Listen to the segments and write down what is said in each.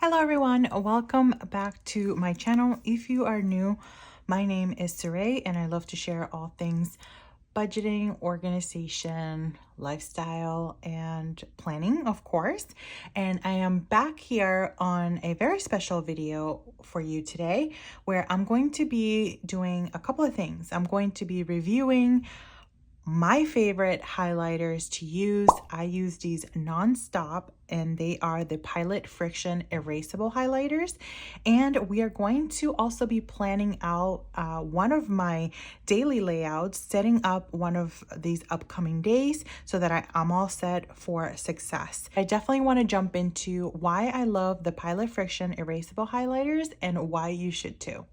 Hello everyone, welcome back to my channel. If you are new, my name is Saray and I love to share all things budgeting, organization, lifestyle, and planning, of course. And I am back here on a very special video for you today where I'm going to be doing a couple of things. I'm going to be reviewing my favorite highlighters to use. I use these non-stop and they are the Pilot FriXion erasable highlighters. And we are going to also be planning out one of my daily layouts, setting up one of these upcoming days so that I'm all set for success. I definitely want to jump into why I love the Pilot FriXion erasable highlighters and why you should too.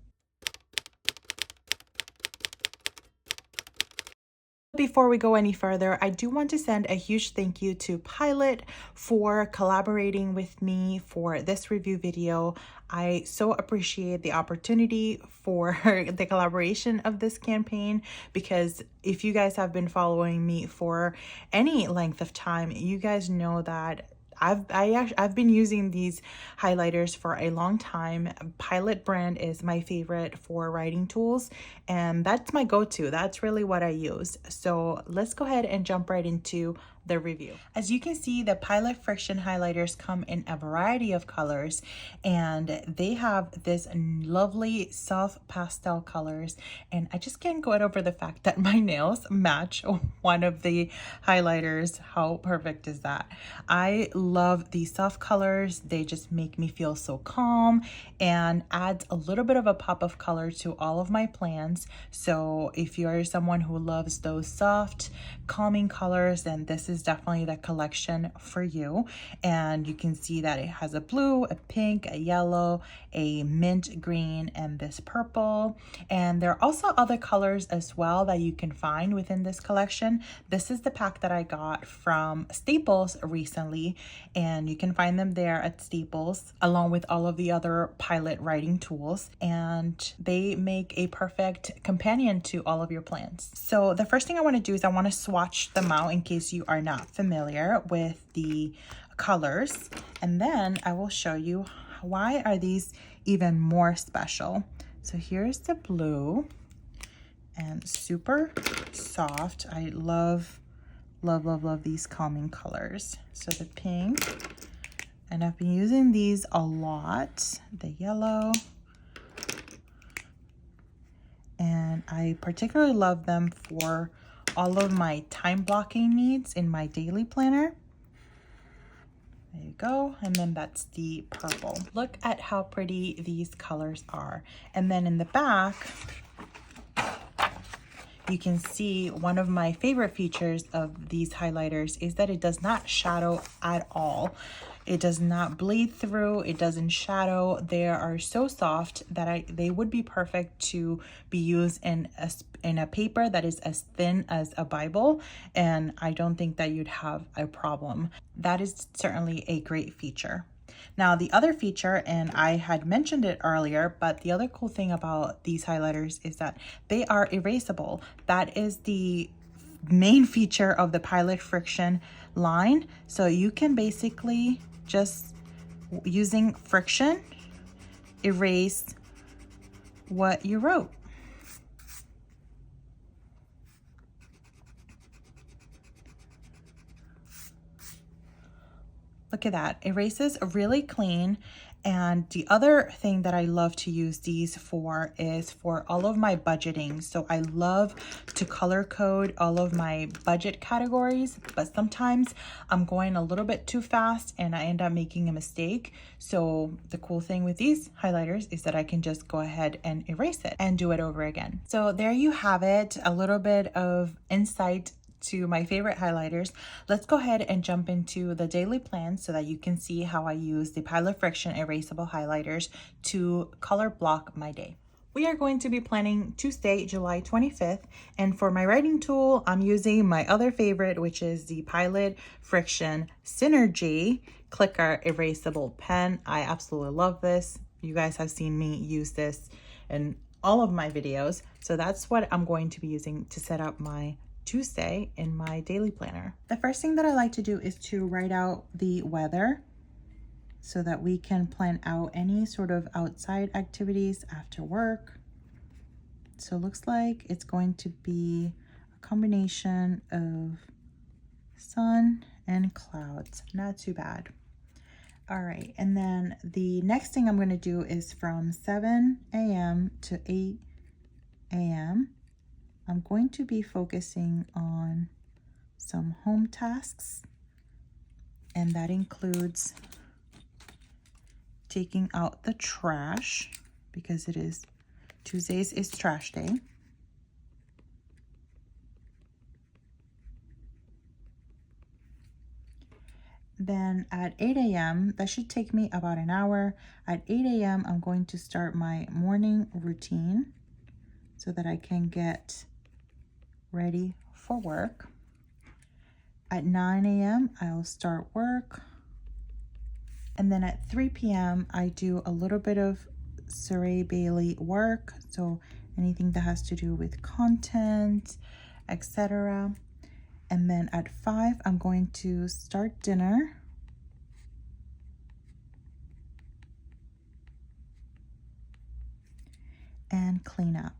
Before we go any further, I do want to send a huge thank you to Pilot for collaborating with me for this review video. I so appreciate the opportunity for the collaboration of this campaign, because if you guys have been following me for any length of time, you guys know that I've been using these highlighters for a long time. Pilot brand is my favorite for writing tools, and that's my go-to. That's really what I use. So let's go ahead and jump right into the review. As you can see, the Pilot FriXion highlighters come in a variety of colors, and they have this lovely soft pastel colors, and I just can't get over the fact that my nails match one of the highlighters. How perfect is that? I love these soft colors. They just make me feel so calm and adds a little bit of a pop of color to all of my plans. So if you're someone who loves those soft, calming colors, then this is definitely the collection for you. And you can see that it has a blue, a pink, a yellow, a mint green, and this purple. And there are also other colors as well that you can find within this collection. This is the pack that I got from Staples recently, and you can find them there at Staples along with all of the other Pilot writing tools, and they make a perfect companion to all of your plans. So the first thing I want to do is I want to swatch them out in case you are not familiar with the colors, and then I will show you why are these even more special. So here's the blue, and super soft. I love these calming colors. So the pink, and I've been using these a lot, the yellow, and I particularly love them for all of my time blocking needs in my daily planner. There you go. And then that's the purple. Look at how pretty these colors are. And then in the back, you can see one of my favorite features of these highlighters is that it does not shadow at all. It does not bleed through, it doesn't shadow. They are so soft that they would be perfect to be used in a paper that is as thin as a Bible, and I don't think that you'd have a problem. That is certainly a great feature. Now, the other feature, and I had mentioned it earlier, but the other cool thing about these highlighters is that they are erasable. That is the main feature of the Pilot FriXion line. So you can basically just, using friction, erase what you wrote. Look at that, erases really clean. And the other thing that I love to use these for is for all of my budgeting. So I love to color code all of my budget categories, but sometimes I'm going a little bit too fast and I end up making a mistake. So the cool thing with these highlighters is that I can just go ahead and erase it and do it over again. So there you have it, a little bit of insight to my favorite highlighters. Let's go ahead and jump into the daily plan so that you can see how I use the Pilot FriXion erasable highlighters to color block my day. We are going to be planning Tuesday, July 25th, and for my writing tool, I'm using my other favorite, which is the Pilot FriXion Synergy Clicker Erasable Pen. I absolutely love this. You guys have seen me use this in all of my videos, so that's what I'm going to be using to set up my Tuesday in my daily planner. The first thing that I like to do is to write out the weather. so that we can plan out any sort of outside activities after work. So it looks like it's going to be a combination of sun and clouds. Not too bad. All right, and then the next thing I'm going to do is from 7 a.m. to 8 a.m. I'm going to be focusing on some home tasks, and that includes taking out the trash because it is Tuesdays is trash day. Then at 8 a.m., that should take me about an hour. At 8 a.m., I'm going to start my morning routine so that I can get ready for work. At 9 a.m., I'll start work. And then at 3 p.m., I do a little bit of Saray Bailey work. So anything that has to do with content, etc. And then at 5, I'm going to start dinner. And clean up.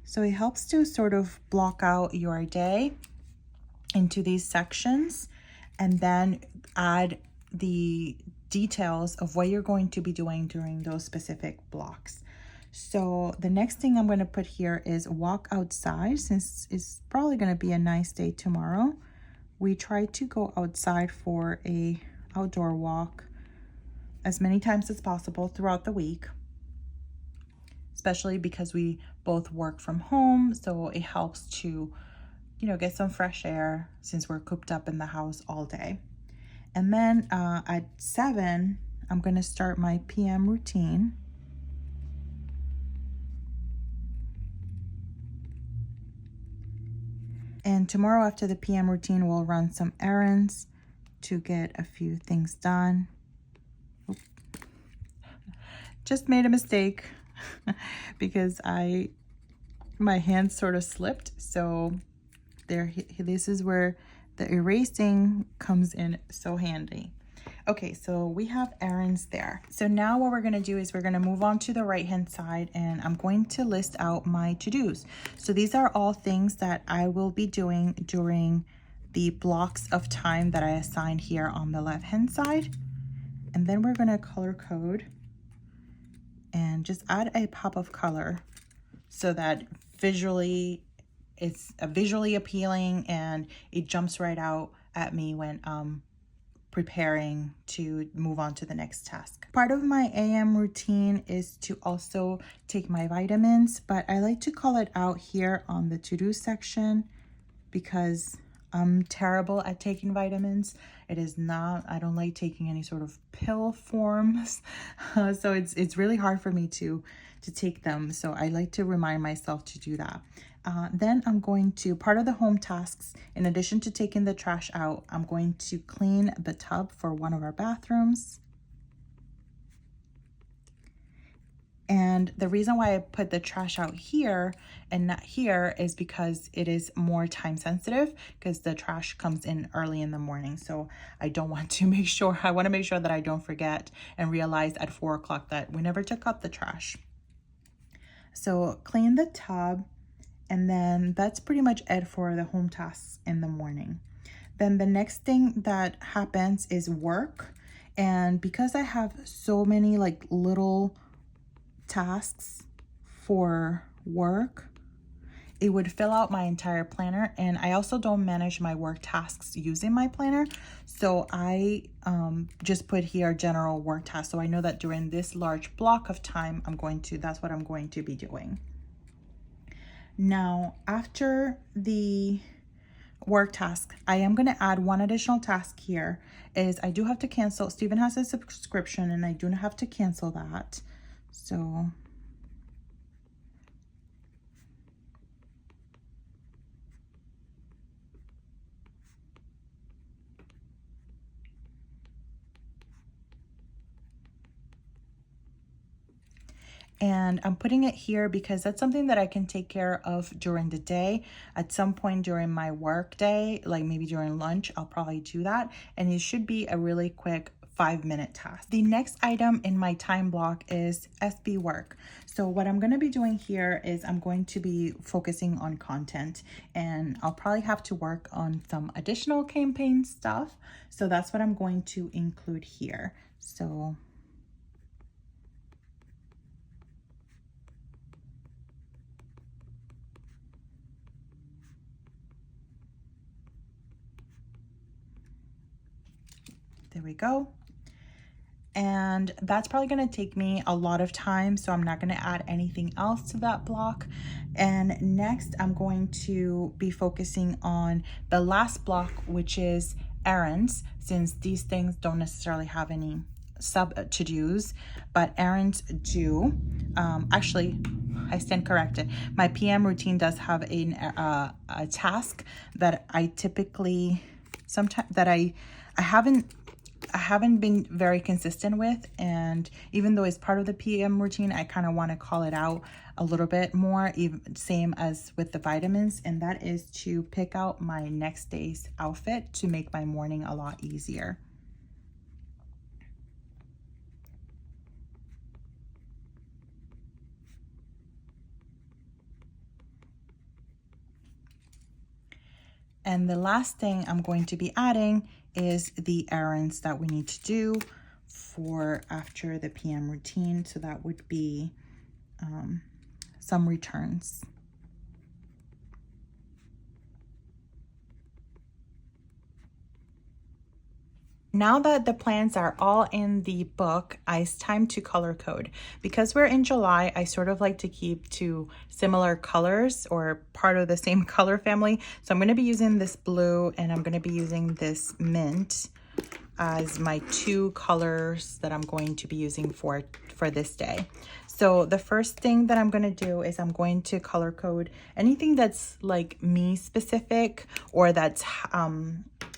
So it helps to sort of block out your day into these sections and then add the details of what you're going to be doing during those specific blocks. So the next thing I'm going to put here is walk outside, since it's probably going to be a nice day tomorrow. We try to go outside for a outdoor walk as many times as possible throughout the week, especially because we both work from home, so it helps to, get some fresh air since we're cooped up in the house all day. And then at 7, I'm going to start my PM routine. And tomorrow after the PM routine, we'll run some errands to get a few things done. Just made a mistake because my hand sort of slipped. So this is where the erasing comes in so handy. Okay, so we have errands there. So now what we're gonna do is we're gonna move on to the right-hand side, and I'm going to list out my to-dos. So these are all things that I will be doing during the blocks of time that I assigned here on the left-hand side. And then we're gonna color code and just add a pop of color so that visually it's visually appealing and it jumps right out at me when preparing to move on to the next task. Part of my AM routine is to also take my vitamins, but I like to call it out here on the to-do section because I'm terrible at taking vitamins. It is not, I don't like taking any sort of pill forms. So it's really hard for me to take them. So I like to remind myself to do that. Then I'm going to, part of the home tasks, in addition to taking the trash out, I'm going to clean the tub for one of our bathrooms. And the reason why I put the trash out here and not here is because it is more time sensitive, because the trash comes in early in the morning. So I want to make sure that I don't forget and realize at 4 o'clock that we never took out the trash. So clean the tub, and then that's pretty much it for the home tasks in the morning. Then the next thing that happens is work. And because I have so many like little tasks for work, it would fill out my entire planner. And I also don't manage my work tasks using my planner. So I just put here general work tasks. So I know that during this large block of time, that's what I'm going to be doing. Now, after the work task, I am going to add one additional task here. Is I do have to cancel, Stephen has a subscription and I do have to cancel that. So And I'm putting it here because that's something that I can take care of during the day. At some point during my work day, like maybe during lunch, I'll probably do that. And it should be a really quick 5-minute task. The next item in my time block is SB work. So what I'm going to be doing here is I'm going to be focusing on content, and I'll probably have to work on some additional campaign stuff. So that's what I'm going to include here. So there we go. And that's probably going to take me a lot of time, so I'm not going to add anything else to that block. And next I'm going to be focusing on the last block, which is errands, since these things don't necessarily have any sub to-dos, but errands do. Actually, I stand corrected. My PM routine does have a task that I typically sometimes that I haven't been very consistent with, and even though it's part of the PM routine, I kind of want to call it out a little bit more, even same as with the vitamins, and that is to pick out my next day's outfit to make my morning a lot easier. And the last thing I'm going to be adding is the errands that we need to do for after the PM routine. So that would be some returns. Now that the plans are all in the book, it's time to color code. Because we're in July, I sort of like to keep to similar colors or part of the same color family. So I'm going to be using this blue, and I'm going to be using this mint as my two colors that I'm going to be using for this day. So the first thing that I'm going to do is I'm going to color code anything that's like me specific or that's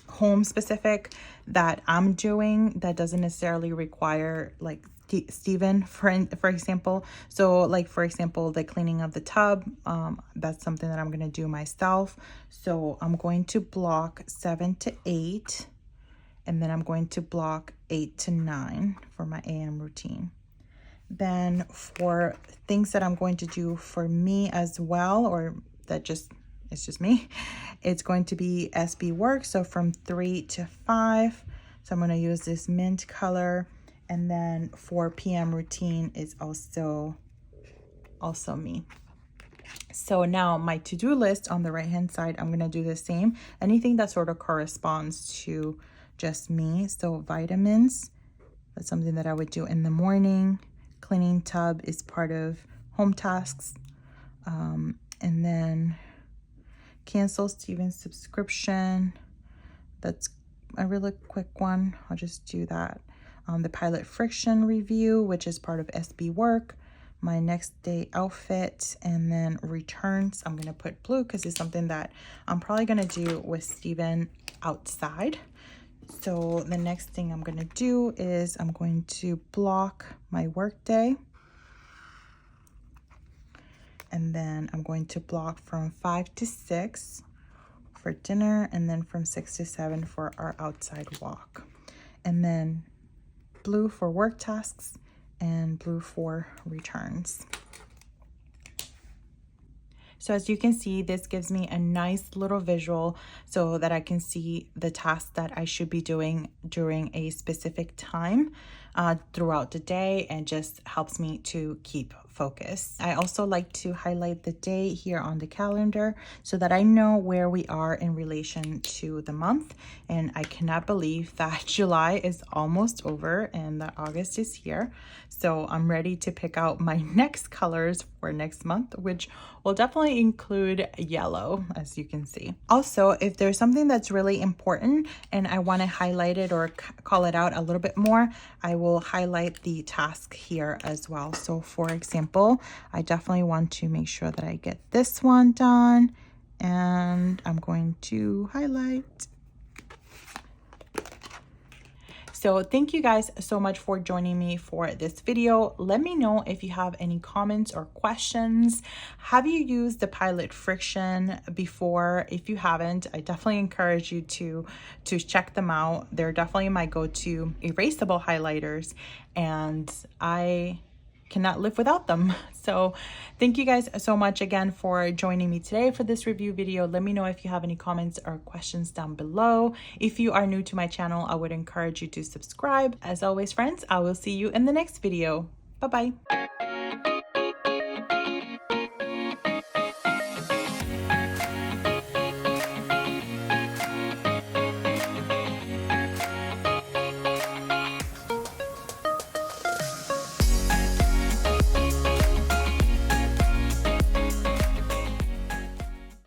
home specific that I'm doing that doesn't necessarily require like Steven, for example. So like, for example, the cleaning of the tub, that's something that I'm going to do myself. So I'm going to block 7 to 8, and then I'm going to block 8 to 9 for my AM routine. Then for things that I'm going to do for me as well, or that it's just me, it's going to be SB work. So from 3 to 5. So I'm going to use this mint color. And then for PM routine is also me. So now my to-do list on the right hand side, I'm going to do the same. Anything that sort of corresponds to just me. So vitamins, that's something that I would do in the morning. Cleaning tub is part of home tasks. And then cancel Steven's subscription. That's a really quick one. I'll just do that. The pilot FriXion review, which is part of SB work. My next day outfit, and then returns. I'm going to put blue because it's something that I'm probably going to do with Steven outside. So the next thing I'm going to do is I'm going to block my work day. And then I'm going to block from 5 to 6 for dinner, and then from 6 to 7 for our outside walk. And then blue for work tasks and blue for returns. So as you can see, this gives me a nice little visual so that I can see the tasks that I should be doing during a specific time throughout the day, and just helps me to keep focus. I also like to highlight the day here on the calendar so that I know where we are in relation to the month. And I cannot believe that July is almost over and that August is here. So I'm ready to pick out my next colors for next month, which will definitely include yellow, as you can see. Also, if there's something that's really important and I want to highlight it or call it out a little bit more, I will highlight the task here as well. So for example, I definitely want to make sure that I get this one done, and I'm going to highlight. So thank you guys so much for joining me for this video. Let me know if you have any comments or questions. Have you used the Pilot FriXion before? If you haven't, I definitely encourage you to check them out. They're definitely my go-to erasable highlighters, and I cannot live without them. So thank you guys so much again for joining me today for this review video. Let me know if you have any comments or questions down below. If you are new to my channel, I would encourage you to subscribe. As always, friends, I will see you in the next video. Bye-bye.